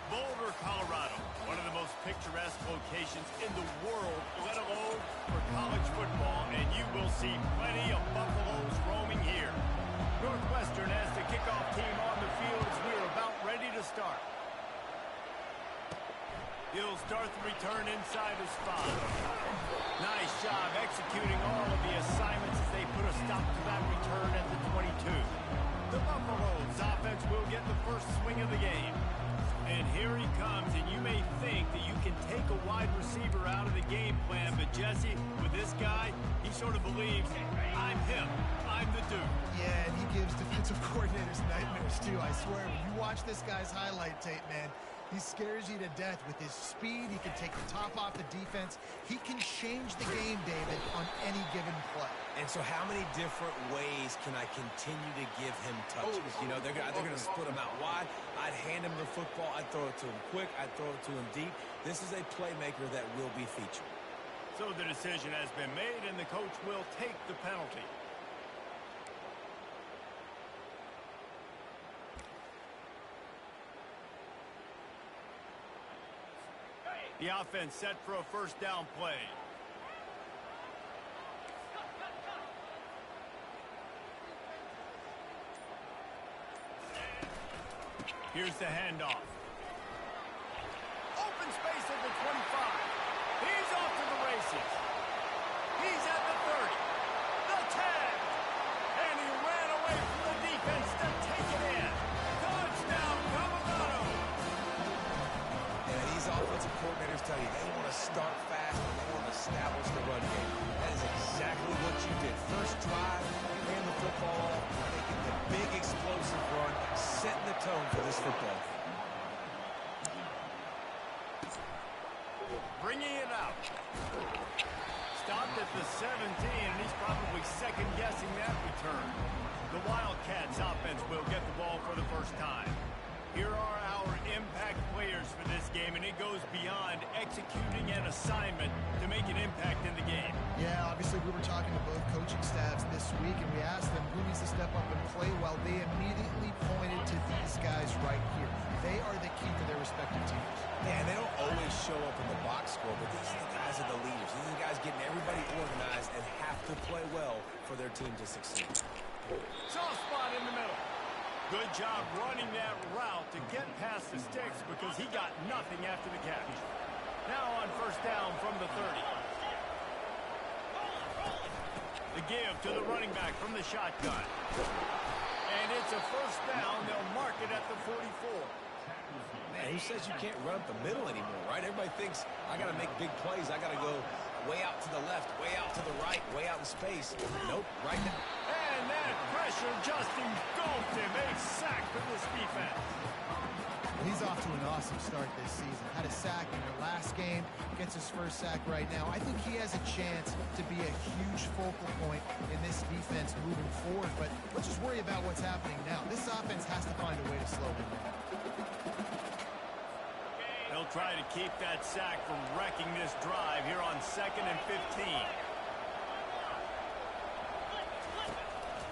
Boulder, Colorado, one of the most picturesque locations in the world, let alone for college football, and you will see plenty of Buffaloes roaming here. Northwestern has the kickoff team on the field as we are about ready to start. He'll start the return inside his 5. Nice job executing all of the assignments as they put a stop to that return at the 22. The Buffaloes offense will get the first swing of the game. And here he comes, and you may think that you can take a wide receiver out of the game plan, but Jesse, with this guy, he sort of believes, I'm him, I'm the dude. Yeah, and he gives defensive coordinators nightmares too, I swear. When you watch this guy's highlight tape, man, he scares you to death with his speed. He can take the top off the defense. He can change the game, David, on any given play. And so how many different ways can I continue to give him touches? You know, they're going to split him out wide. I'd hand him the football. I'd throw it to him quick. I'd throw it to him deep. This is a playmaker that will be featured. So the decision has been made, and the coach will take the penalty. The offense set for a first down play. Here's the handoff. Open space at the 25. He's off to the races. He's at the 30. The 10. And he ran away from the defense to take it in. Touchdown, Colorado. Yeah, these offensive coordinators tell you they want to start fast and they want to establish the run game. That is exactly what you did. First drive, you ran the football off, making the big explosive run, setting the tone for this football. Bringing it out. Stopped at the 17, and he's probably second-guessing that return. The Wildcats offense will get the ball for the first time. Here are our impact players for this game, and it goes beyond executing an assignment to make an impact in the game. Yeah, obviously we were talking to both coaching staffs this week, and we asked them who needs to step up and play well. They immediately pointed to these guys right here. They are the key to their respective teams. Yeah, they don't always show up in the box score, but these are the guys are the leaders. These are the guys getting everybody organized and have to play well for their team to succeed. Soft spot in the middle. Good job running that route to get past the sticks because he got nothing after the catch. Now on first down from the 30. The give to the running back from the shotgun. And it's a first down. They'll mark it at the 44. Man, who says you can't run up the middle anymore, right? Everybody thinks I got to make big plays. I got to go way out to the left, way out to the right, way out in space. Nope, right now. And that pressure just engulfed him. A sack for this defense. He's off to an awesome start this season. Had a sack in their last game, gets his first sack right now. I think he has a chance to be a huge focal point in this defense moving forward, but let's just worry about what's happening now. This offense has to find a way to slow him down. They'll try to keep that sack from wrecking this drive here on 2nd and 15.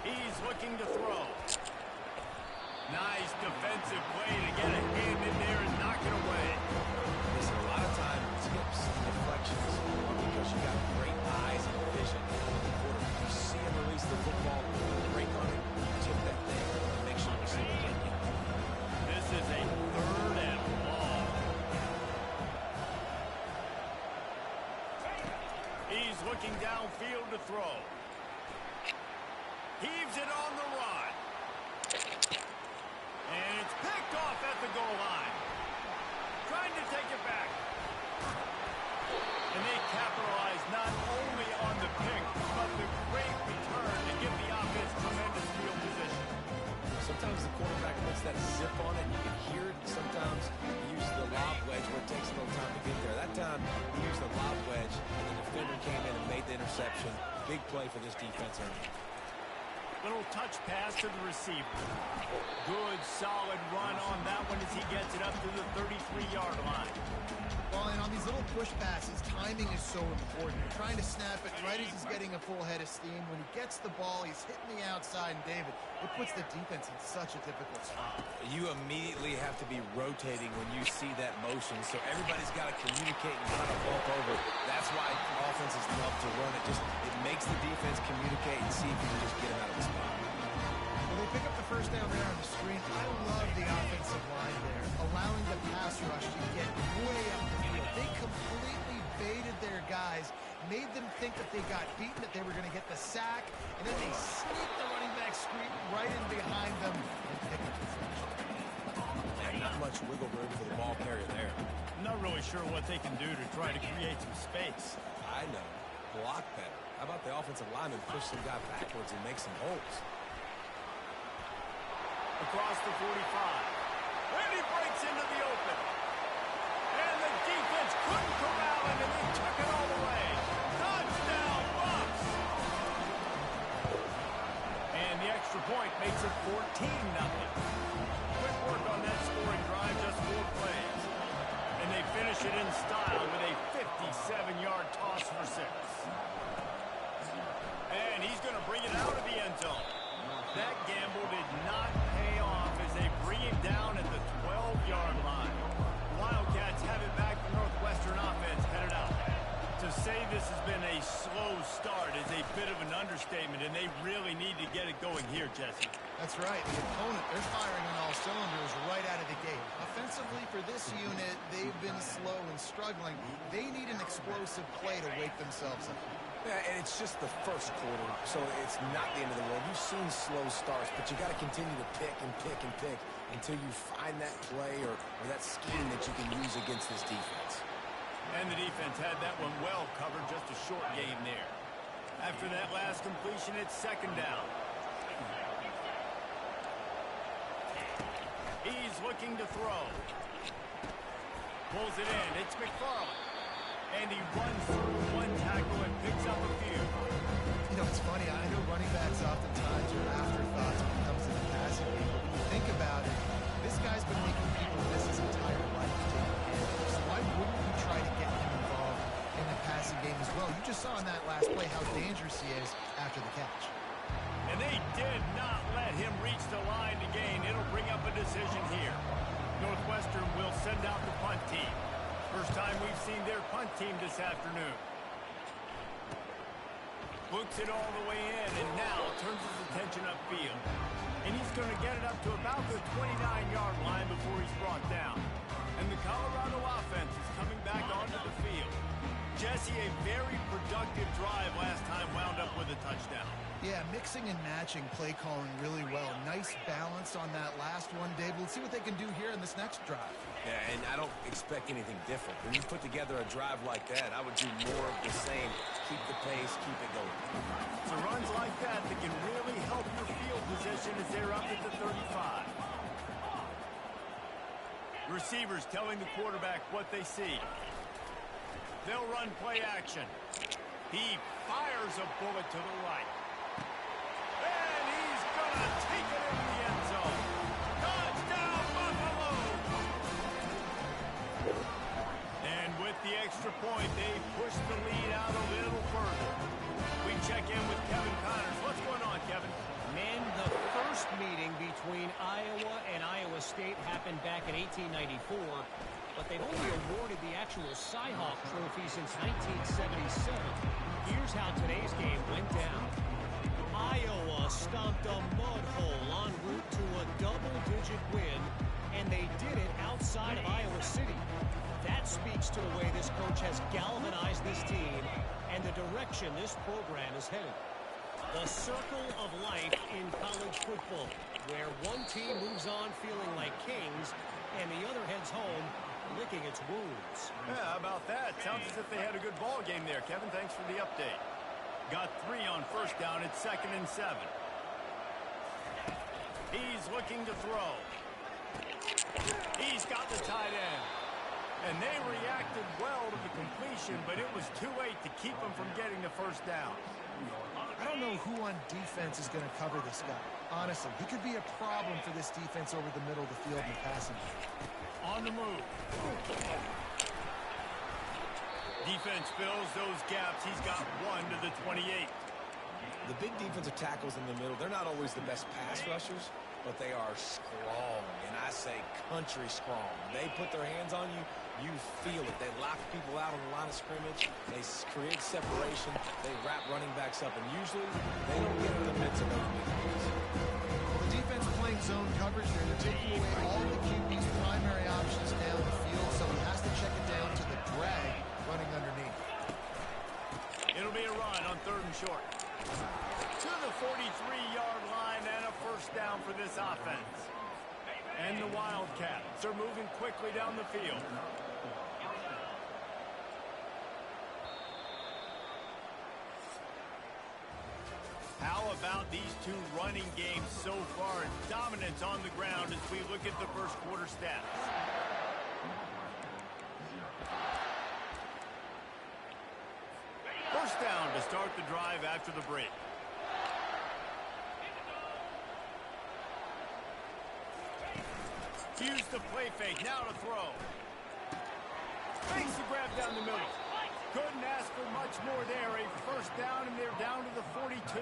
He's looking to throw. Nice defensive play to get a hand in there and knock it away. Listen, a lot of time tips and deflections because you got great eyes and vision. You see him release the football, break on it, tip that thing, and make sure you see it. This is a 3rd and long. He's looking downfield to throw. Heaves it on the run. And it's picked off at the goal line. Trying to take it back. And they capitalize not only on the pick, but the great return to give the offense tremendous field position. Sometimes the quarterback puts that zip on it, and you can hear it. Sometimes he uses the lob wedge where it takes a little time to get there. That time, he used the lob wedge, and the defender came in and made the interception. Big play for this defense. Little touch pass to the receiver. Good, solid run on that one as he gets it up to the 33-yard line. Well, and on these little push passes, timing is so important. You're trying to snap it right as he's getting a full head of steam. When he gets the ball, he's hitting the outside, and David, it puts the defense in such a difficult spot. You immediately have to be rotating when you see that motion, so everybody's got to communicate and kind of bump over. That's why offenses love to run it. It makes the defense communicate and see if you can just get him out of the spot. Well, they pick up the first down there on the screen. I love the offensive line there, allowing the pass rush to get way up the field. They completely baited their guys, made them think that they got beaten, that they were going to get the sack, and then they sneaked the running back screen right in behind them and picked up the first. Yeah, not much wiggle room for the ball carrier there. Not really sure what they can do to try to create some space. I know. Block better. How about the offensive lineman push some guy backwards and make some holes? Across the 45. And he breaks into the open. And the defense couldn't corral him, and they took it all the way. Touchdown, Bucs! And the extra point makes it 14-0. Quick work on that scoring drive, just 4 plays. And they finish it in style with a 57-yard toss for 6. And he's going to bring it out of the end zone. That gamble did not pay off as they bring him down at the 12-yard line. Wildcats have it back. The Northwestern offense headed out. To say this has been a slow start is a bit of an understatement, and they really need to get it going here, Jesse. That's right. The opponent, they're firing on all cylinders right out of the gate. Offensively, for this unit, they've been slow and struggling. They need an explosive play to wake themselves up. Yeah, and it's just the first quarter, so it's not the end of the world. You've seen slow starts, but you got to continue to pick and pick and pick until you find that play or that scheme that you can use against this defense. And the defense had that one well covered, just a short game there. After that last completion, it's second down. He's looking to throw. Pulls it in. It's McFarland. And he runs through one tackle and picks up a few. You know, it's funny. I know running backs oftentimes are afterthoughts when it comes to the passing game. But when you think about it, this guy's been making people miss his entire life to take advantage of. So why wouldn't we try to get him involved in the passing game as well? You just saw in that last play how dangerous he is after the catch. And they did not let him reach the line to gain. It'll bring up a decision here. Northwestern will send out the punt team. First time we've seen their punt team this afternoon. Looks it all the way in, and now turns his attention upfield. And he's going to get it up to about the 29-yard line before he's brought down. And the Colorado offense is coming back onto the field. Jesse, a very productive drive last time wound up with a touchdown. Yeah, mixing and matching play calling really well. Nice balance on that last one, Dave. Let's see what they can do here in this next drive. Yeah, and I don't expect anything different. When you put together a drive like that, I would do more of the same. Keep the pace, keep it going. So runs like that can really help your field position as they're up at the 35. Receivers telling the quarterback what they see. They'll run play action. He fires a bullet to the right. And he's going to take it in the end zone. Touchdown, Buffalo! And with the extra point, they push the lead out a little further. We check in with Kevin Connors. What's going on, Kevin? Men, the first meeting between Iowa and Iowa State happened back in 1894, but they've only awarded the actual Cy-Hawk Trophy since 1977. Here's how today's game went down. Iowa stomped a mud hole en route to a double-digit win, and they did it outside of Iowa City. That speaks to the way this coach has galvanized this team and the direction this program is headed. The circle of life in college football, where one team moves on feeling like kings and the other heads home licking its wounds. Yeah, how about that? Sounds as if they had a good ball game there, Kevin. Thanks for the update. Got 3 on first down. It's 2nd and 7. He's looking to throw. He's got the tight end. And they reacted well to the completion, but it was too late to keep them from getting the first down. I don't know who on defense is going to cover this guy. Honestly, he could be a problem for this defense over the middle of the field in the passing game. On the move. Defense fills those gaps. He's got 1 to the 28. The big defensive tackles in the middle, they're not always the best pass rushers, but they are strong, and I say country strong. They put their hands on you, you feel it. They lock people out on the line of scrimmage. They create separation. They wrap running backs up, and usually they don't get in the midst of those big plays. Well, the defense playing zone coverage here. They're taking away all the QB's primary options down the field, so he has to check it down to the drag running underneath. It'll be a run on 3rd and short. To the 43-yard line and a first down for this offense. And the Wildcats are moving quickly down the field. How about these two running games so far? Dominance on the ground as we look at the first quarter stats. First down to start the drive after the break. Use the play fake, now to throw. Fakes the grab down the middle. Couldn't ask for much more there. A first down, and they're down to the 42.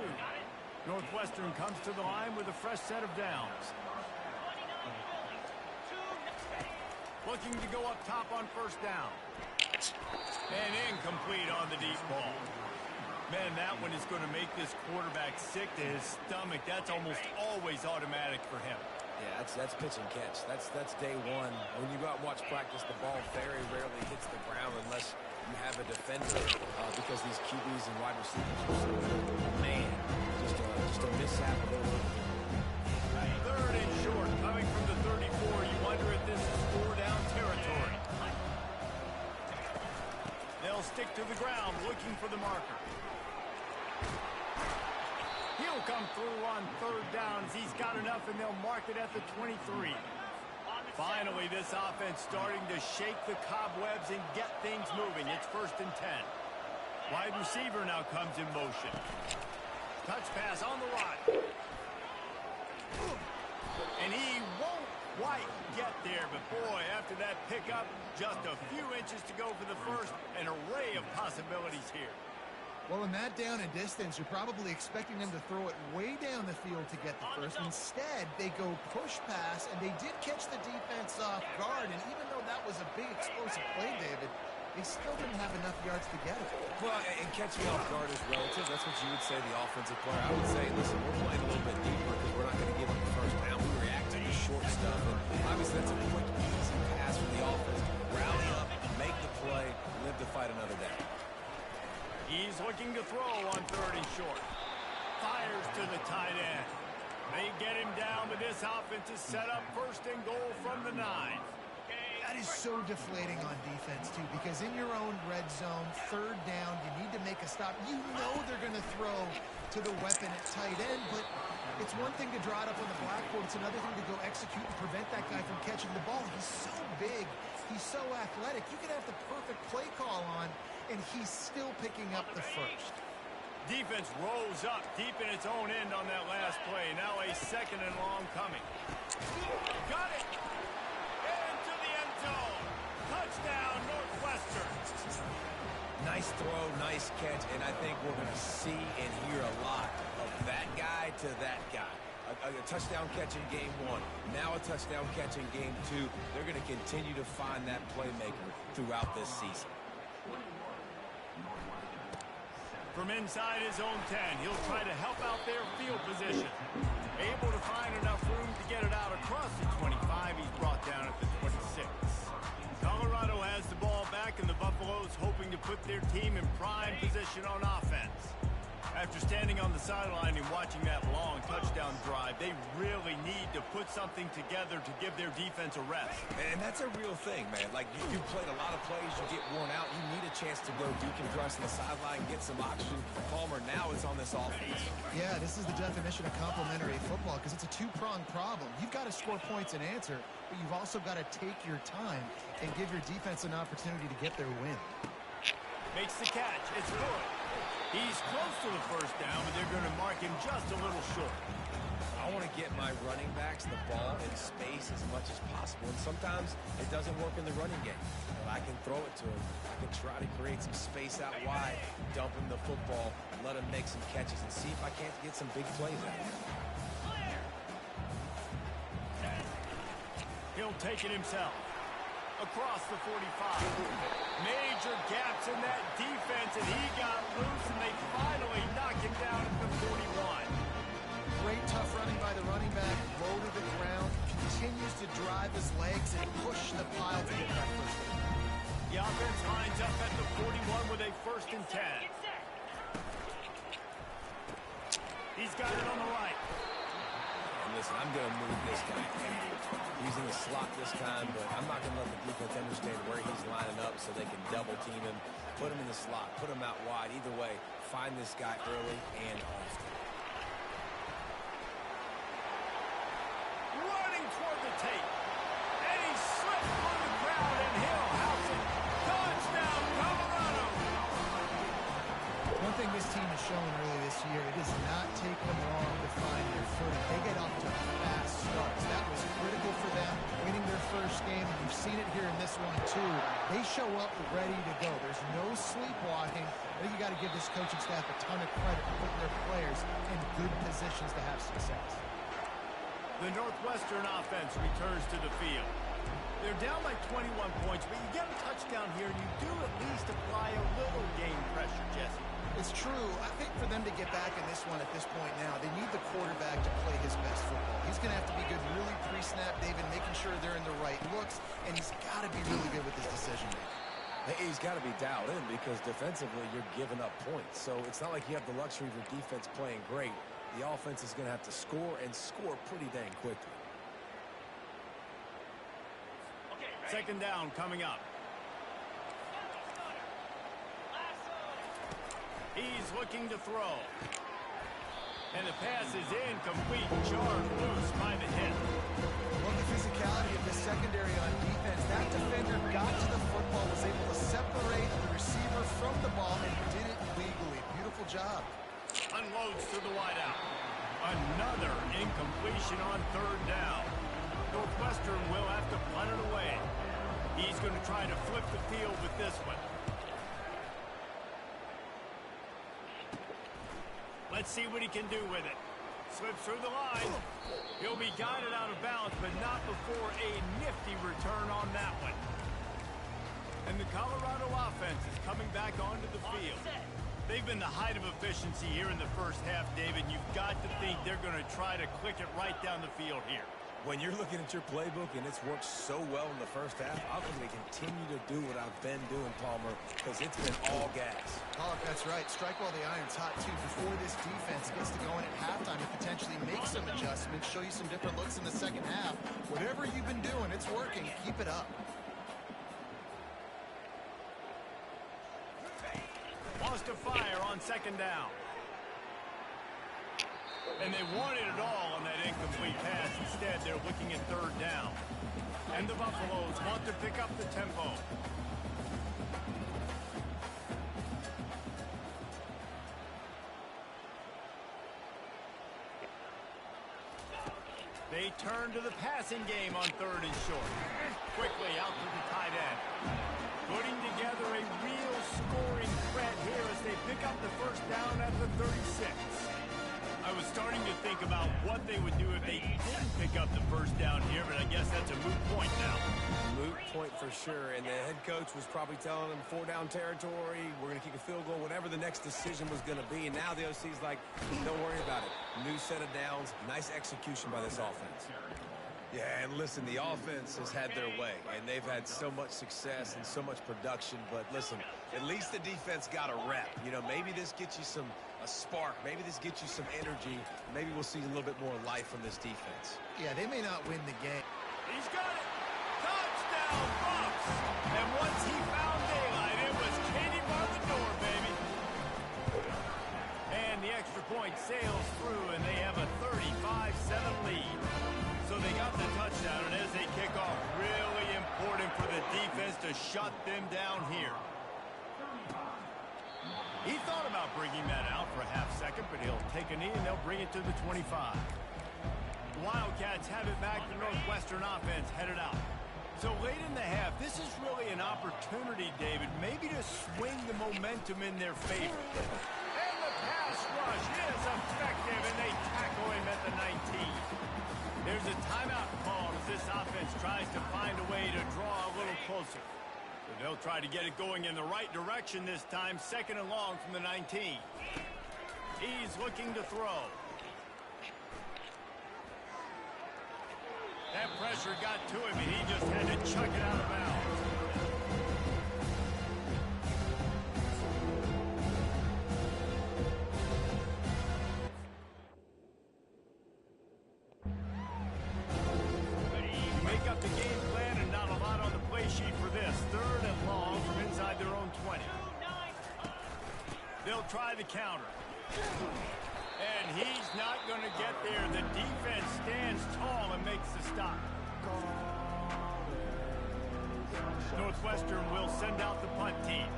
Northwestern comes to the line with a fresh set of downs. Looking to go up top on first down. And incomplete on the deep ball. Man, that one is going to make this quarterback sick to his stomach. That's almost always automatic for him. Yeah, that's pitch and catch. That's day one. When you go out and watch practice, the ball very rarely hits the ground unless you have a defender because these QBs and wide receivers are so good. Man, just a mishap of those. 3rd and short, coming from the 34. You wonder if this is 4-down territory. They'll stick to the ground, looking for the marker. He'll come through on 3rd down as he's got enough, and they'll mark it at the 23. Finally, this offense starting to shake the cobwebs and get things moving. It's 1st and 10. Wide receiver now comes in motion. Touch pass on the right. And he won't quite get there, but boy, after that pickup, just a few inches to go for the first. An array of possibilities here. Well, in that down and distance, you're probably expecting them to throw it way down the field to get the first. Instead, they go push pass, and they did catch the defense off guard. And even though that was a big explosive play, David, they still didn't have enough yards to get it. Well, and catching off guard is relative. That's what you would say the offensive player. I would say, listen, we're playing a little bit deeper because we're not going to give up the first down. We react to the short stuff. And obviously, that's a quick, easy pass from the offense. Rally up, make the play, live to fight another day. He's looking to throw on 3rd and short. Fires to the tight end. They get him down, but this offense is set up 1st and goal from the 9. That is so deflating on defense, too, because in your own red zone, 3rd down, you need to make a stop. You know they're going to throw to the weapon at tight end, but it's one thing to draw it up on the blackboard. It's another thing to go execute and prevent that guy from catching the ball. He's so big. He's so athletic. You could have the perfect play call on, and he's still picking up the first. Defense rolls up deep in its own end on that last play. Now a 2nd and long coming. Got it! Into the end zone. Touchdown, Northwestern. Nice throw, nice catch, and I think we're going to see and hear a lot of that guy to that guy. A touchdown catch in game 1, now a touchdown catch in game 2. They're going to continue to find that playmaker throughout this season. From inside his own 10, he'll try to help out their field position. Able to find enough room to get it out across the 25. He's brought down at the 26. Colorado has the ball back, and the Buffaloes hoping to put their team in prime position on offense. After standing on the sideline and watching that long touchdown drive, they really need to put something together to give their defense a rest. And that's a real thing, man. Like, you played a lot of plays, you get worn out, you need a chance to go decompress on the sideline, get some oxygen. Palmer now is on this offense. Yeah, this is the definition of complementary football because it's a two-pronged problem. You've got to score points and answer, but you've also got to take your time and give your defense an opportunity to get their win. Makes the catch. It's good. He's close to the first down, but they're going to mark him just a little short. I want to get my running backs the ball in space as much as possible. And sometimes it doesn't work in the running game. But I can throw it to him. I can try to create some space out wide, dump him the football, let him make some catches, and see if I can't get some big plays out of him. He'll take it himself. Across the 45. Major gaps in that defense, and he got loose, and they finally knock him down at the 41. Great tough running by the running back, low to the ground, continues to drive his legs and push the pile to get that first down. The offense lines up at the 41 with a 1st and 10. He's got it on the right. And listen, I'm going to move this guy. He's in the slot this time, but I'm not going to let the defense understand where he's lining up so they can double team him, put him in the slot, put him out wide. Either way, find this guy early and often. Running toward the tape. And he slipped on the ground, and he'll house it. Touchdown, Colorado. One thing this team has shown early this year, it does not take them long to find their footing. They get off to fast starts. That was critical for them, winning their first game, and you've seen it here in this one too. They show up ready to go. There's no sleepwalking. I think you got to give this coaching staff a ton of credit for putting their players in good positions to have success. The Northwestern offense returns to the field. They're down by 21 points, but you get a touchdown here, and you do at least apply a little game pressure, Jesse. It's true. I think for them to get back in this one at this point now, they need the quarterback to play his best football. He's going to have to be good really pre-snap, David, making sure they're in the right looks, and he's got to be really good with his decision-making. Hey, he's got to be dialed in because defensively you're giving up points. So it's not like you have the luxury of your defense playing great. The offense is going to have to score and score pretty dang quickly. 2nd down coming up. He's looking to throw. And the pass is incomplete. Jarred loose by the hit. Well, the physicality of the secondary on defense, that defender got to the football, was able to separate the receiver from the ball, and did it legally. Beautiful job. Unloads to the wideout. Another incompletion on 3rd down. Northwestern will have to punt it away. He's going to try to flip the field with this one. Let's see what he can do with it. Slips through the line. He'll be guided out of bounds, but not before a nifty return on that one. And the Colorado offense is coming back onto the field. They've been the height of efficiency here in the first half, David. You've got to think they're going to try to click it right down the field here. When you're looking at your playbook and it's worked so well in the first half, I'm going to continue to do what I've been doing, Palmer, because it's been all gas. Oh, that's right. Strike while the iron's hot, too. Before this defense gets to going at halftime and potentially make some adjustments, show you some different looks in the second half. Whatever you've been doing, it's working. Keep it up. Lost to fire on 2nd down. And they wanted it all on that incomplete pass. Instead, they're looking at 3rd down. And the Buffaloes want to pick up the tempo. They turn to the passing game on 3rd and short. Quickly out to the tight end. Putting together a real scoring threat here as they pick up the 1st down at the 36. I was starting to think about what they would do if they didn't pick up the 1st down here, but I guess that's a moot point now. Moot point for sure, and the head coach was probably telling them 4-down territory, we're going to kick a field goal, whatever the next decision was going to be, and now the OC's like, don't worry about it. New set of downs, nice execution by this offense. Yeah, and listen, the offense has had their way, and they've had so much success and so much production, but listen, at least the defense got a rep. You know, maybe this gets you a spark. Maybe this gets you some energy. Maybe we'll see a little bit more life from this defense. Yeah, they may not win the game. He's got it. Touchdown, Bucks. And once he found daylight, it was Katie bar the door, baby. And the extra point sails through, and they have a 35-7 lead. So they got the touchdown, and as they kick off, really important for the defense to shut them down here. He thought about bringing that out for a half second, but he'll take a knee, and they'll bring it to the 25. Wildcats have it back. The Northwestern offense headed out. So late in the half, this is really an opportunity, David, maybe to swing the momentum in their favor. And the pass rush is effective, and they tackle him at the 19. There's a timeout call as this offense tries to find a way to draw a little closer. So they'll try to get it going in the right direction this time, 2nd and long from the 19. He's looking to throw. That pressure got to him, and he just had to chuck it out of bounds. Make up the game plan and not a lot on the play sheet for this. 3rd and long from inside their own 20. They'll try the counter. And he's not going to get there. The defense stands tall and makes the stop. Northwestern will send out the punt team.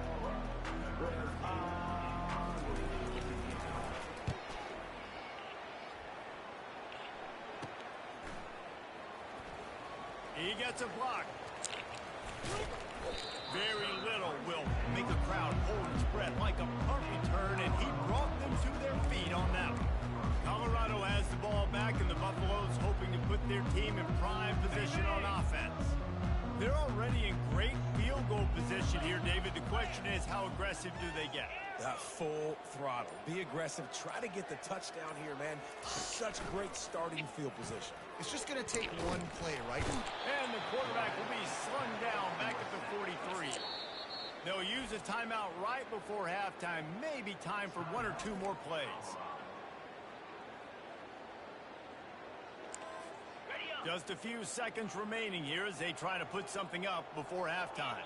He gets a block. Very little will make a crowd hold its breath like a punt return, and he brought them to their feet on that one. Colorado has the ball back, and the Buffaloes hoping to put their team in prime position on offense. They're already in great field goal position here, David. The question is, how aggressive do they get? Full throttle. Be aggressive. Try to get the touchdown here, man. Such great starting field position. It's just going to take one play, right? And the quarterback will be slung down back at the 43. They'll use a timeout right before halftime. Maybe time for 1 or 2 more plays. Just a few seconds remaining here as they try to put something up before halftime.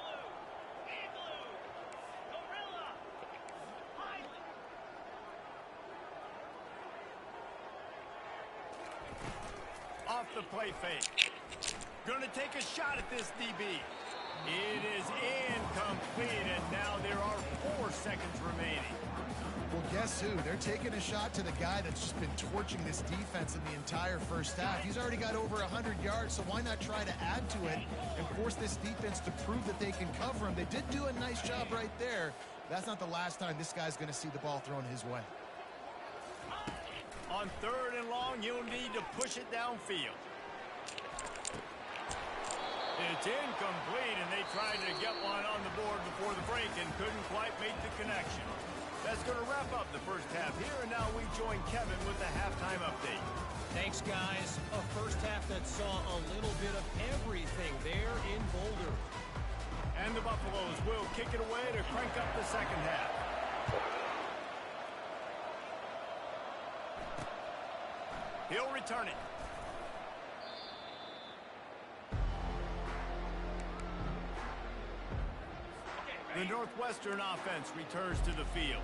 Off the play fake. Gonna take a shot at this DB. It is incomplete, and now there are 4 seconds remaining. Well, guess who? They're taking a shot to the guy that's just been torching this defense in the entire first half. He's already got over 100 yards, so why not try to add to it and force this defense to prove that they can cover him? They did do a nice job right there. That's not the last time this guy's going to see the ball thrown his way. On 3rd and long, you'll need to push it downfield. It's incomplete, and they tried to get one on the board before the break and couldn't quite make the connection. That's going to wrap up the first half here, and now we join Kevin with the halftime update. Thanks, guys. A first half that saw a little bit of everything there in Boulder. And the Buffaloes will kick it away to crank up the second half. He'll return it. The Northwestern offense returns to the field.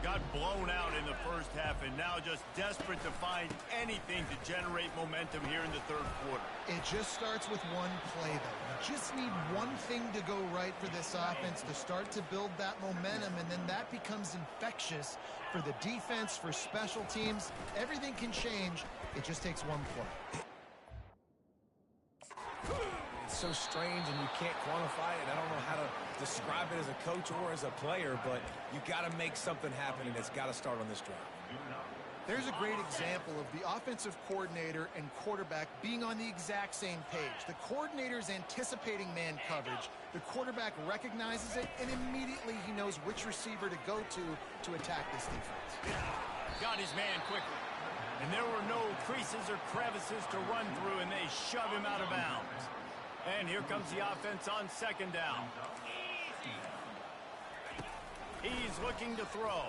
Got blown out in the first half and now just desperate to find anything to generate momentum here in the 3rd quarter. It just starts with one play, though. You just need one thing to go right for this offense to start to build that momentum, and then that becomes infectious for the defense, for special teams. Everything can change. It just takes one play. It's so strange, and you can't quantify it. I don't know how to describe it as a coach or as a player, but you got to make something happen, and it's got to start on this drive. There's a great example of the offensive coordinator and quarterback being on the exact same page. The coordinator's anticipating man coverage. The quarterback recognizes it, and immediately he knows which receiver to go to attack this defense. Got his man quickly. And there were no creases or crevices to run through, and they shove him out of bounds. And here comes the offense on 2nd down. He's looking to throw.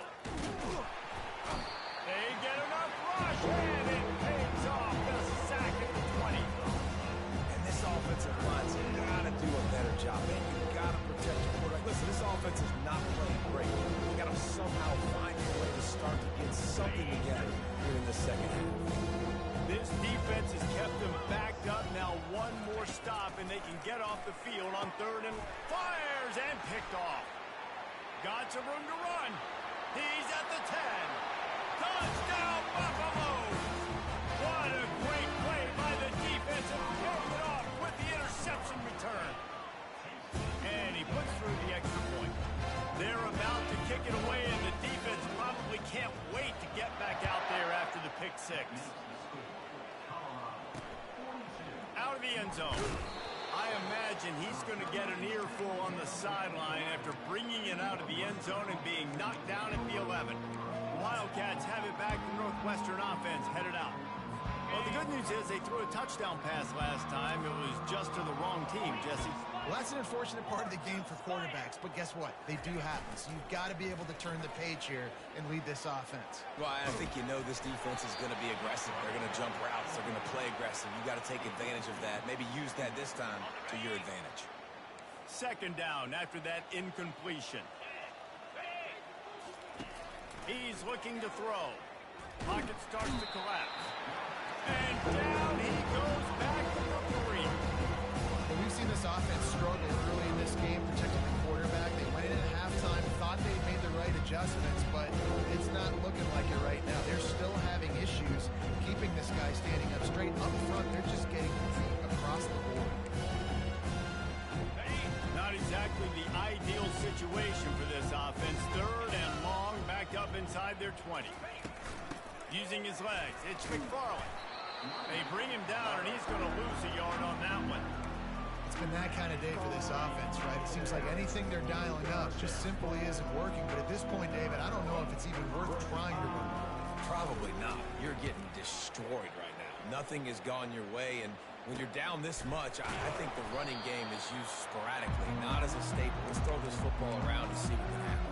They get enough rush, and it pays off. The sack at the 20. And this offensive line's got to do a better job. Man, you got to protect the quarterback. Listen, this offense is not playing great. You got to somehow find a way to start to get something together here in the second half. This defense has kept them backed up. Now one more stop, and they can get off the field on 3rd and fires and picked off. Got some room to run. He's at the 10. Touchdown, Buffaloes! What a great play Out of the end zone. I imagine he's going to get an earful on the sideline after bringing it out of the end zone and being knocked down at the 11. Wildcats have it back. The Northwestern offense headed out. Well, the good news is they threw a touchdown pass last time. It was just to the wrong team, Jesse. Well, that's an unfortunate part of the game for quarterbacks, but guess what? They do happen. So you've got to be able to turn the page here and lead this offense. Well, I think you know this defense is going to be aggressive. They're going to jump routes. They're going to play aggressive. You got to take advantage of that. Maybe use that this time to your advantage. Second down after that incompletion. He's looking to throw. Pocket starts to collapse. And down he goes back to the 3. Well, we've seen this offense struggle early in this game protecting the quarterback. They went in at halftime, thought they made the right adjustments, but it's not looking like it right now. They're still having issues keeping this guy standing up straight up front. They're just getting beat across the board. Not exactly the ideal situation for this offense. Third and long, backed up inside their 20. Using his legs, it's McFarland. They bring him down, and he's going to lose a yard on that one. It's been that kind of day for this offense, right? It seems like anything they're dialing up just simply isn't working. But at this point, David, I don't know if it's even worth trying to run. Probably not. You're getting destroyed right now. Nothing has gone your way, and when you're down this much, I think the running game is used sporadically, not as a staple. Let's throw this football around and see what can happen.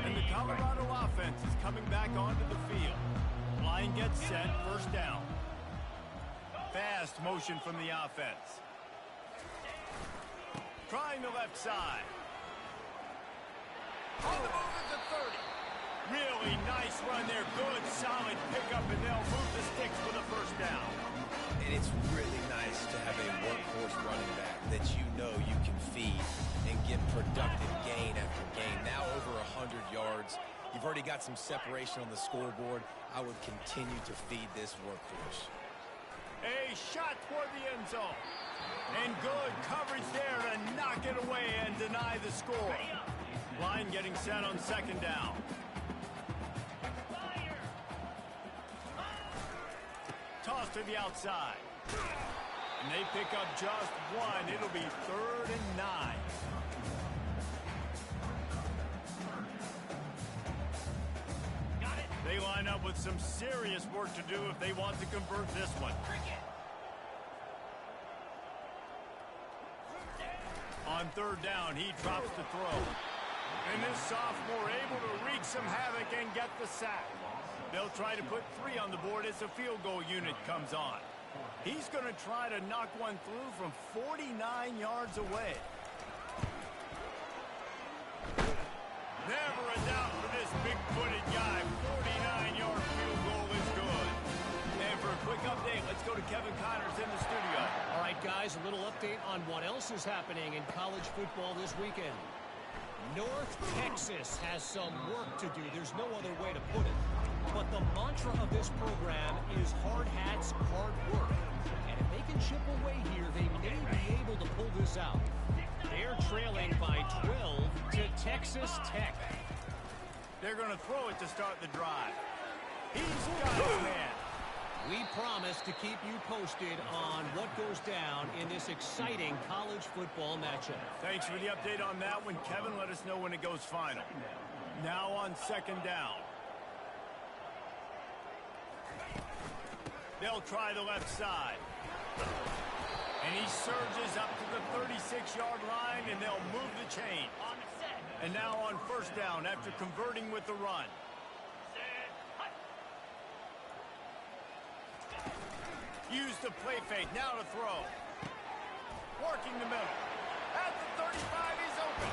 And the Colorado offense is coming back onto the field. Line gets set, first down. Fast motion from the offense. Trying the left side. On the move at the 30. Really nice run there. Good, solid pickup, and they'll move the sticks for the first down. And it's really nice to have a workhorse running back that you know you can feed and get productive gain after gain. Now over 100 yards. You've already got some separation on the scoreboard. I would continue to feed this workhorse. A shot toward the end zone. And good coverage there to knock it away and deny the score. Line getting set on second down. Toss to the outside. And they pick up just one. It'll be 3rd and 9. They line up with some serious work to do if they want to convert this one. On third down, he drops the throw. And this sophomore able to wreak some havoc and get the sack. They'll try to put 3 on the board as the field goal unit comes on. He's going to try to knock one through from 49 yards away. Never a doubt for this big-footed guy. 49-yard field goal is good. And for a quick update, let's go to Kevin Connors in the studio. All right, guys, a little update on what else is happening in college football this weekend. North Texas has some work to do. There's no other way to put it. But the mantra of this program is hard hats, hard work. And if they can chip away here, they may be able to pull this out. They're trailing by 12 to Texas Tech. They're going to throw it to start the drive. He's got his man. We promise to keep you posted on what goes down in this exciting college football matchup. Thanks for the update on that one, Kevin. Let us know when it goes final. Now on second down. They'll try the left side. And he surges up to the 36-yard line, and they'll move the chain. And now on first down after converting with the run. Use the play fake, now to throw. Working the middle. At the 35, he's open.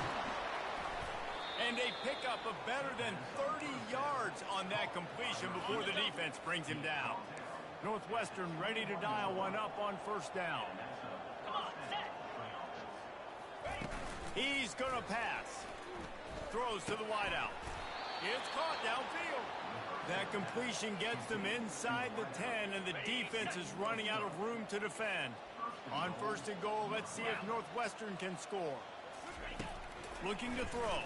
And a pickup of better than 30 yards on that completion before the defense brings him down. Northwestern ready to dial one up on first down. He's going to pass. Throws to the wideout. It's caught downfield. That completion gets them inside the 10, and the defense is running out of room to defend. On first and goal, let's see if Northwestern can score. Looking to throw.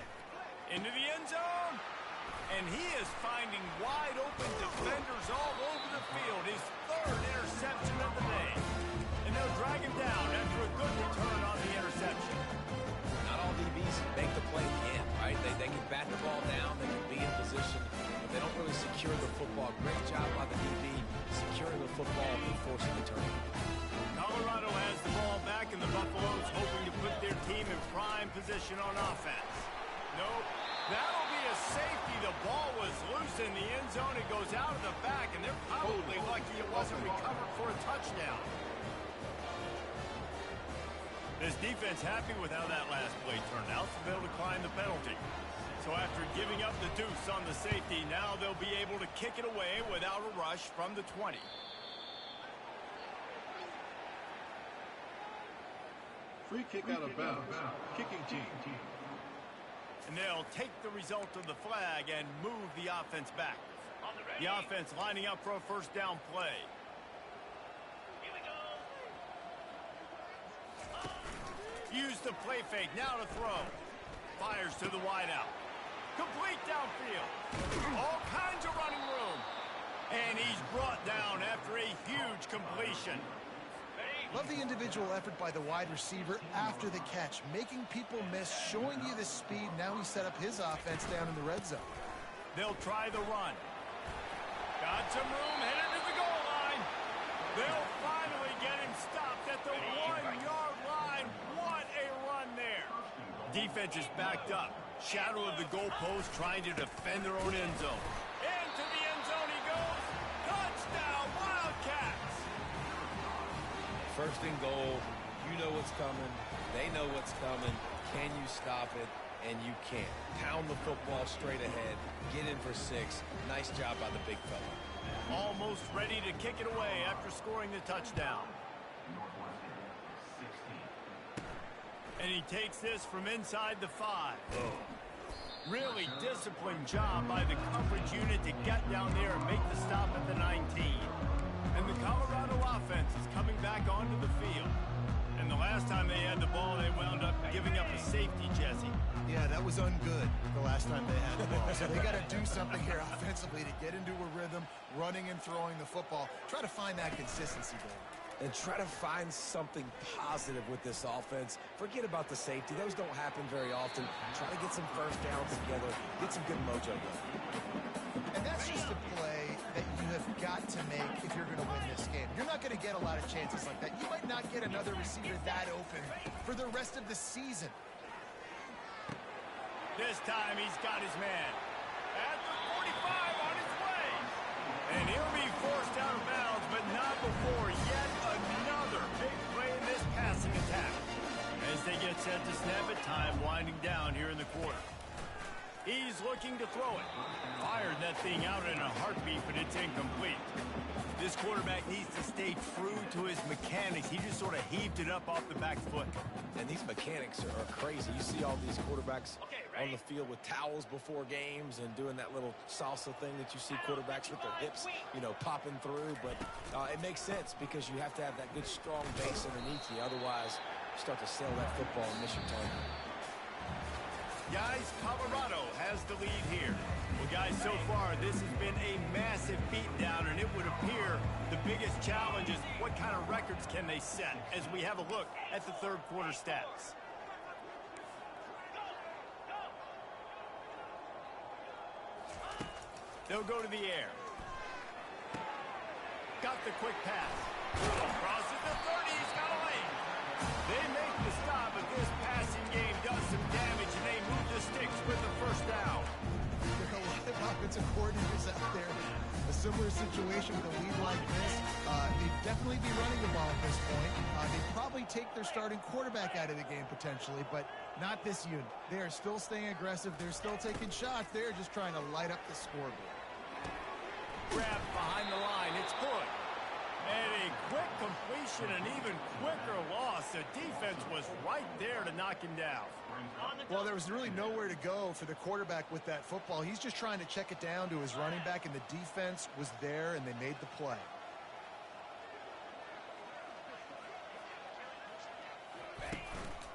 Into the end zone. And he is finding wide-open defenders all over the field. His third interception of the day. And they'll drag him down after a good return on the interception. Not all DBs make the play again, right? They can bat the ball down, they can be in position, but they don't really secure the football. Great job by the DB securing the football and forcing the turnover. Colorado has the ball back, and the Buffaloes hoping to put their team in prime position on offense. Nope. That'll be a safety. The ball was loose in the end zone. It goes out of the back, and they're probably lucky it wasn't recovered for a touchdown. This defense happy with how that last play turned out, so they'll decline the penalty. So after giving up the deuce on the safety, now they'll be able to kick it away without a rush from the 20. Free kick out of bounds. Kicking team. And they'll take the result of the flag and move the offense back. The offense lining up for a first down play. Here we go. Use the play fake, now to throw. Fires to the wideout. Complete downfield. All kinds of running room. And he's brought down after a huge completion. Love the individual effort by the wide receiver after the catch, making people miss, showing you the speed. Now he set up his offense down in the red zone. They'll try the run. Got some room, headed to the goal line. They'll finally get him stopped at the 1-yard line. What a run there. Defense is backed up. Shadow of the goalpost trying to defend their own end zone. Into the end zone he goes. Touchdown, Wildcats. First and goal, you know what's coming. They know what's coming. Can you stop it? And you can't. Pound the football straight ahead. Get in for 6. Nice job by the big fella. Almost ready to kick it away after scoring the touchdown. And he takes this from inside the 5. Really disciplined job by the coverage unit to get down there and make the stop at the 19. And the Colorado offense is coming back onto the field. And the last time they had the ball, they wound up giving up a safety, Jesse. Yeah, that was ungood the last time they had the ball. So they got to do something here offensively to get into a rhythm, running and throwing the football. Try to find that consistency, Dave. And try to find something positive with this offense. Forget about the safety. Those don't happen very often. Try to get some first downs together. Get some good mojo going. And that's just a play that you have got to make if you're going to win this game. You're not going to get a lot of chances like that. You might not get another receiver that open for the rest of the season. This time he's got his man. At the 45 on his way. And he'll be forced out of bounds, but not before yet another big play in this passing attack. As they get set to snap it, time winding down here in the quarter. He's looking to throw it. Fired that thing out in a heartbeat, but it's incomplete. This quarterback needs to stay true to his mechanics. He just sort of heaved it up off the back foot. And these mechanics are crazy. You see all these quarterbacks on the field with towels before games and doing that little salsa thing that you see quarterbacks with their hips, you know, popping through. But it makes sense because you have to have that good, strong base underneath you. Otherwise, you start to sail that football and miss your target. Guys, Colorado has the lead here. Well, guys, so far, this has been a massive beatdown, and it would appear the biggest challenge is what kind of records can they set as we have a look at the third quarter stats. They'll go to the air. Got the quick pass. Crosses the 30, he's got a lane. They make the stop, but this passing game does some damage, and they move the sticks with the first down. There are a lot of offensive coordinators out there. A similar situation with a lead like this. They'd definitely be running the ball at this point. They'd probably take their starting quarterback out of the game potentially, but not this unit. They are still staying aggressive. They're still taking shots. They're just trying to light up the scoreboard. Grab behind the line. It's good. And a quick completion, an even quicker loss. The defense was right there to knock him down. Well, there was really nowhere to go for the quarterback with that football. He's just trying to check it down to his running back, and the defense was there, and they made the play.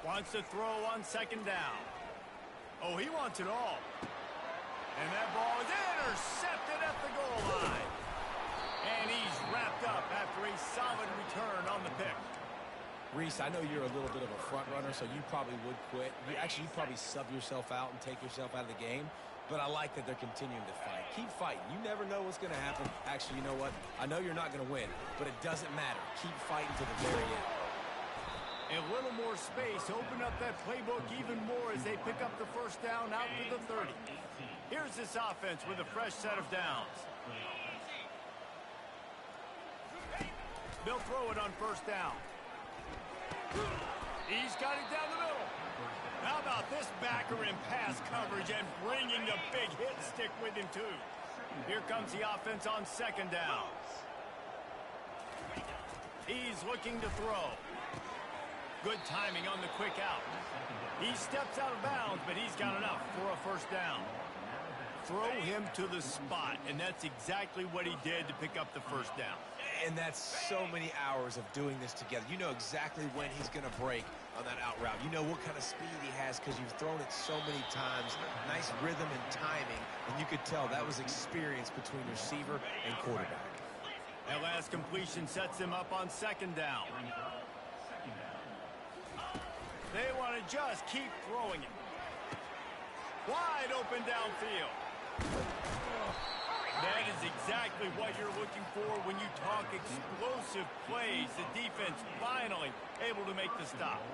Wants to throw on second down. Oh, he wants it all. And that ball is intercepted at the goal line. And he's wrapped up after a solid return on the pick. Reese, I know you're a little bit of a front runner, so you probably would quit. You'd probably sub yourself out and take yourself out of the game. But I like that they're continuing to fight. Keep fighting. You never know what's going to happen. Actually, you know what? I know you're not going to win, but it doesn't matter. Keep fighting to the very end. A little more space. Open up that playbook even more as they pick up the first down out to the 30. Here's this offense with a fresh set of downs. They'll throw it on first down. He's got it down the middle. How about this backer in pass coverage and bringing the big hit stick with him, too. Here comes the offense on second down. He's looking to throw. Good timing on the quick out. He steps out of bounds, but he's got enough for a first down. Throw him to the spot, and that's exactly what he did to pick up the first down. And that's so many hours of doing this together. You know exactly when he's going to break on that out route. You know what kind of speed he has because you've thrown it so many times. Nice rhythm and timing, and you could tell that was experience between receiver and quarterback. That last completion sets him up on second down. They want to just keep throwing it. Wide open downfield. That is exactly what you're looking for when you talk explosive plays. The defense finally able to make the stop.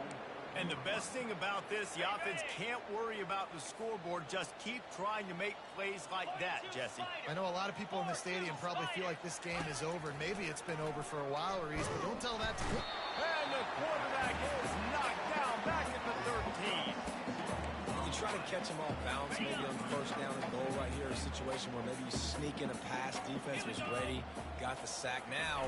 And the best thing about this, the offense can't worry about the scoreboard. Just keep trying to make plays like that, Jesse. I know a lot of people in the stadium probably feel like this game is over. Maybe it's been over for a while, Reese, but don't tell that to me. And the quarterback is knocked down back at the 13. Try to catch them off balance, maybe on first down and goal right here, a situation where maybe you sneak in a pass, defense was ready, got the sack. Now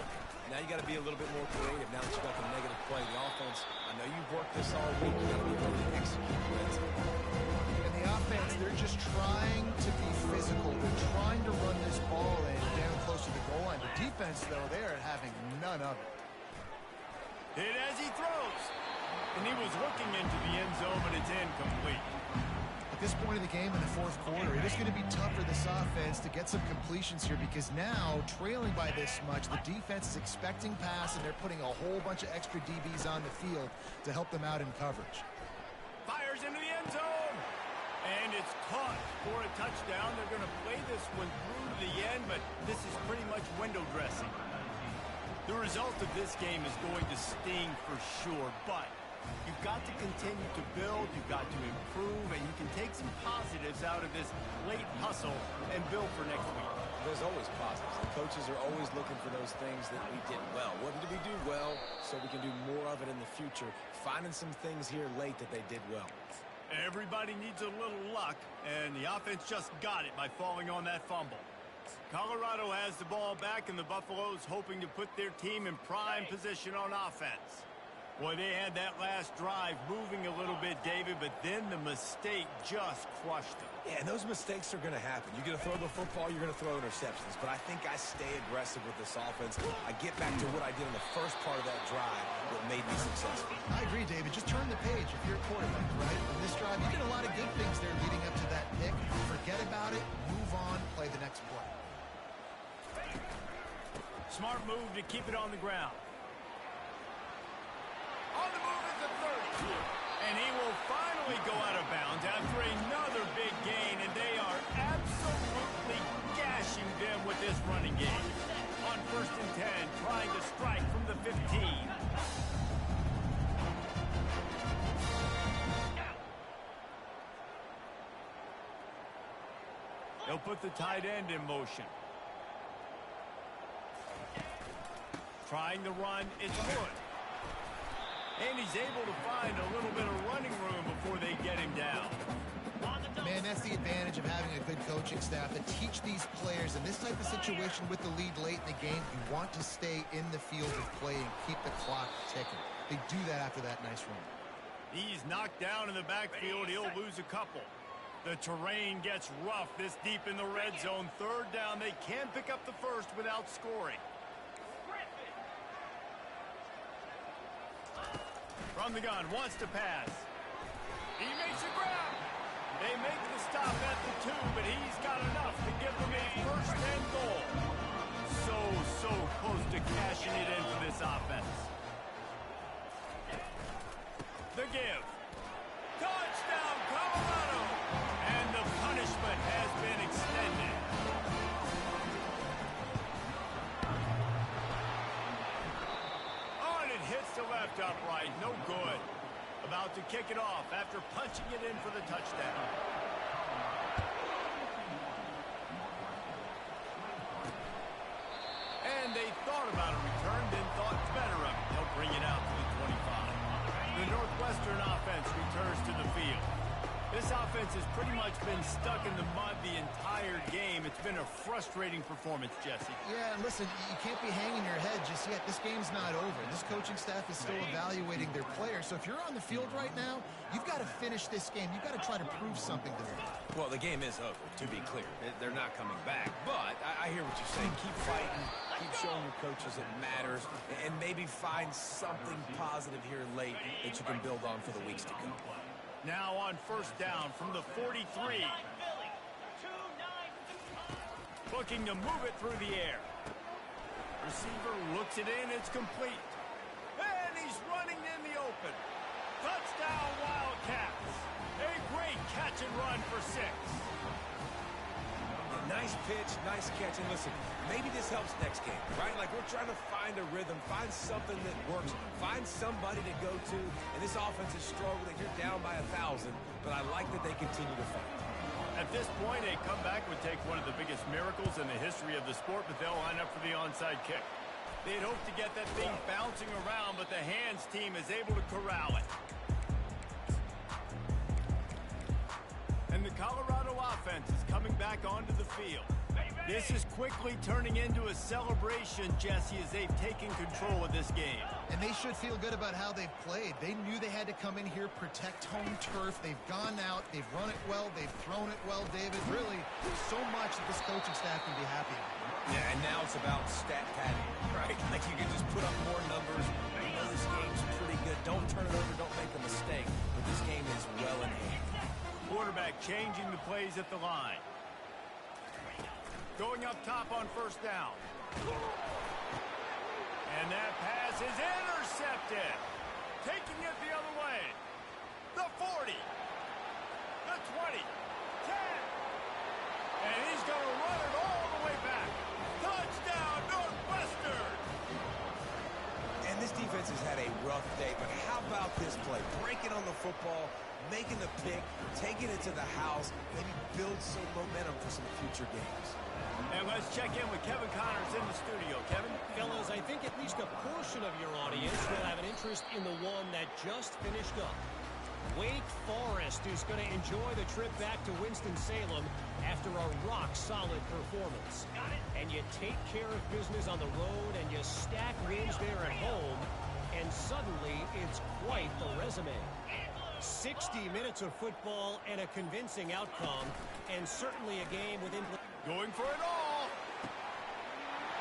you got to be a little bit more creative now that you got the negative play. The offense, I know you've worked this all week, you got to be able to execute. And the offense, they're just trying to be physical. They're trying to run this ball in down close to the goal line. The defense, though, they're having none of it. Hit as he throws. And he was looking into the end zone, but it's incomplete. At this point of the game in the fourth quarter, it is going to be tough for this offense to get some completions here because now, trailing by this much, the defense is expecting pass, and they're putting a whole bunch of extra DBs on the field to help them out in coverage. Fires into the end zone. And it's caught for a touchdown. They're going to play this one through to the end, but this is pretty much window dressing. The result of this game is going to sting for sure, but you've got to continue to build, you've got to improve, and you can take some positives out of this late hustle and build for next week. There's always positives. The coaches are always looking for those things that we did well. What did we do well so we can do more of it in the future? Finding some things here late that they did well. Everybody needs a little luck, and the offense just got it by falling on that fumble. Colorado has the ball back, and the Buffaloes hoping to put their team in prime position on offense. Boy, they had that last drive moving a little bit, David, but then the mistake just crushed them. Yeah, and those mistakes are going to happen. You're going to throw the football, you're going to throw interceptions. But I think I stay aggressive with this offense. I get back to what I did in the first part of that drive that made me successful. I agree, David. Just turn the page if you're a quarterback, right? In this drive, you did a lot of good things there leading up to that pick. Forget about it, move on, play the next play. Smart move to keep it on the ground. On the move at the 30. And he will finally go out of bounds after another big gain, and they are absolutely gashing them with this running game. On 1st and 10, trying to strike from the 15. They'll put the tight end in motion. Trying to run, it's good. And he's able to find a little bit of running room before they get him down. Man, that's the advantage of having a good coaching staff to teach these players in this type of situation with the lead late in the game. You want to stay in the field of play and keep the clock ticking. They do that after that nice run. He's knocked down in the backfield. He'll lose a couple. The terrain gets rough this deep in the red zone. 3rd down, they can pick up the first without scoring. From the gun, wants to pass. He makes a grab. They make the stop at the 2, but he's got enough to give them a first and goal. So close to cashing it in for this offense. The give. Touchdown, Colorado! And the punishment has been extended. Oh, and it hits the left upright. No good. About to kick it off after punching it in for the touchdown. And they thought about a return, then thought better of it. They'll bring it out to the 25. The Northwestern offense returns to the field. This offense has pretty much been stuck in the mud the entire game. It's been a frustrating performance, Jesse. Yeah, and listen, you can't be hanging your head just yet. This game's not over. This coaching staff is still evaluating their players. So if you're on the field right now, you've got to finish this game. You've got to try to prove something to them. Well, the game is over, to be clear. They're not coming back. But I hear what you're saying. Keep fighting. Keep showing your coaches it matters. And maybe find something positive here late that you can build on for the weeks to come. Now on first down from the 43. Looking to move it through the air. Receiver looks it in. It's complete. And he's running in the open. Touchdown, Wildcats. A great catch and run for 6. Nice pitch, nice catch. And listen, maybe this helps next game, right? Like we're trying to find a rhythm, find something that works, find somebody to go to. And this offense is struggling. You're down by 1,000, but I like that they continue to fight. At this point, a comeback would take one of the biggest miracles in the history of the sport, but they'll line up for the onside kick. They'd hope to get that thing bouncing around, but the hands team is able to corral it. And the Colorado offense is coming back onto the field. This is quickly turning into a celebration, Jesse, as they've taken control of this game. And they should feel good about how they've played. They knew they had to come in here, protect home turf. They've gone out, they've run it well, they've thrown it well, David. Really, so much that this coaching staff can be happy with. Yeah, and now it's about stat padding, right? Like you can just put up more numbers. You know this game's pretty good. Don't turn it over, don't make a mistake. But this game is well in hand. Quarterback changing the plays at the line. Going up top on first down. And that pass is intercepted. Taking it the other way. The 40. The 20. 10. And he's going to run it all the way back. Touchdown, Northwestern. And this defense has had a rough day, but how about this play? Breaking on the football, making the pick, taking it to the house, maybe build some momentum for some future games. And let's check in with Kevin Connors in the studio. Kevin? Fellas, I think at least a portion of your audience will have an interest in the one that just finished up. Wake Forest is going to enjoy the trip back to Winston-Salem after a rock-solid performance. And you take care of business on the road and you stack wins there at home, and suddenly it's quite the resume. 60 minutes of football and a convincing outcome, and certainly a game with going for it all.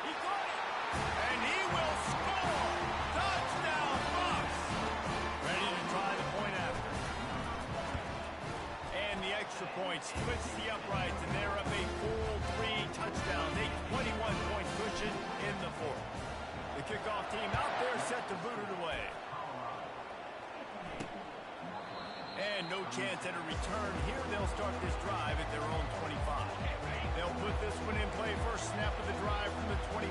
He got it. And he will score. Touchdown, Bucks. Ready to try the point after. And the extra point splits the uprights, and they're up a full 3 touchdowns. A 21-point cushion in the fourth. The kickoff team out there set to boot it away. And no chance at a return here. They'll start this drive at their own 25. They'll put this one in play first snap of the drive from the 25.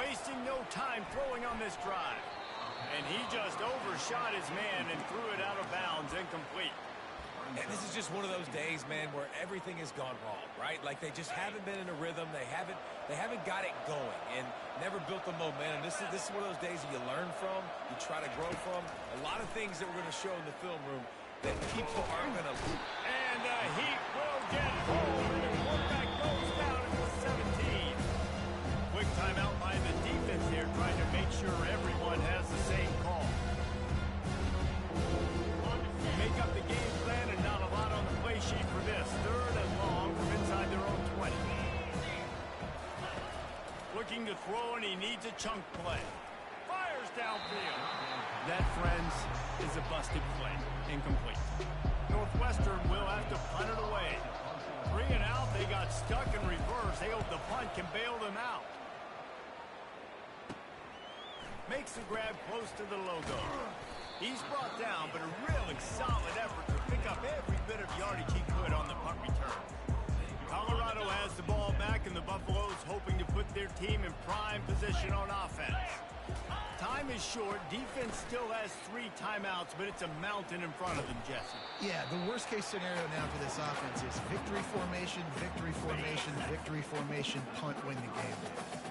Wasting no time throwing on this drive. And he just overshot his man and threw it out of bounds, incomplete. And this is just one of those days, man, where everything has gone wrong, right? Like they just haven't been in a rhythm. They haven't got it going and never built the momentum. This is one of those days that you learn from, you try to grow from. A lot of things that we're going to show in the film room that people aren't going to lose. And the Heat will get home. The quarterback goes down at the 17. Quick timeout by the defense here, trying to make sure everyone has the same call. Make up the game plan and not a lot on the play sheet for this. 3rd and long from inside their own 20. Looking to throw, and he needs a chunk play. Fires downfield. That, friends, is a busted play. Incomplete. Northwestern will have to punt it away. 3 and out. They got stuck in reverse. They hope the punt can bail them out. Makes the grab close to the logo. He's brought down, but a really solid effort to pick up every bit of yardage he could on the punt return. Colorado has the ball back, and the Buffaloes hoping to put their team in prime position on offense. Time is short. Defense still has 3 timeouts, but it's a mountain in front of them, Jesse. Yeah, the worst-case scenario now for this offense is victory formation, victory formation, victory formation, punt, win the game.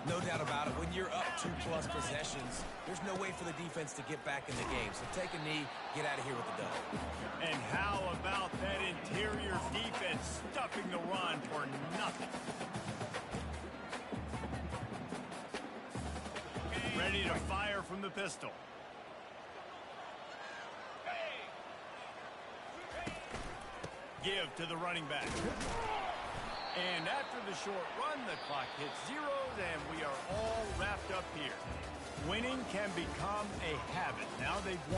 No doubt about it. When you're up 2+ possessions, there's no way for the defense to get back in the game. So take a knee, get out of here with the dub. And how about that interior defense stuffing the run for nothing? Ready to fire from the pistol. Give to the running back. And after the short run, the clock hits zeros, and we are all wrapped up here. Winning can become a habit. Now they've won.